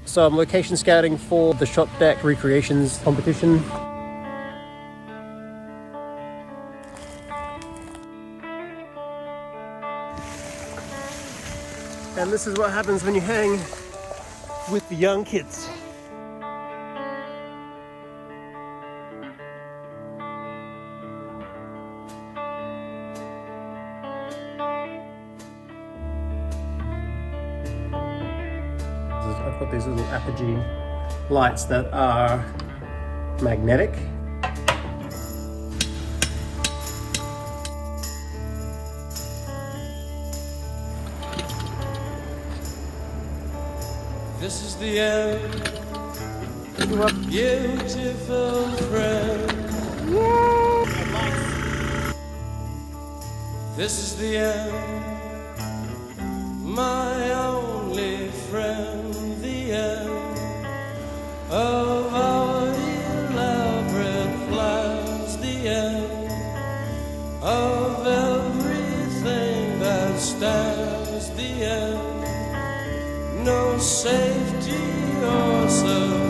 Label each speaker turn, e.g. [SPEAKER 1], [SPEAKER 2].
[SPEAKER 1] So I'm location scouting for the Shop Deck Recreations competition. And this is what happens when you hang with the young kids. I've got these little Apogee lights that are magnetic.
[SPEAKER 2] This is the end, beautiful friend. This is the end, my only friend. The end of our elaborate plans. The end of everything that stands. The end. No safety or survival.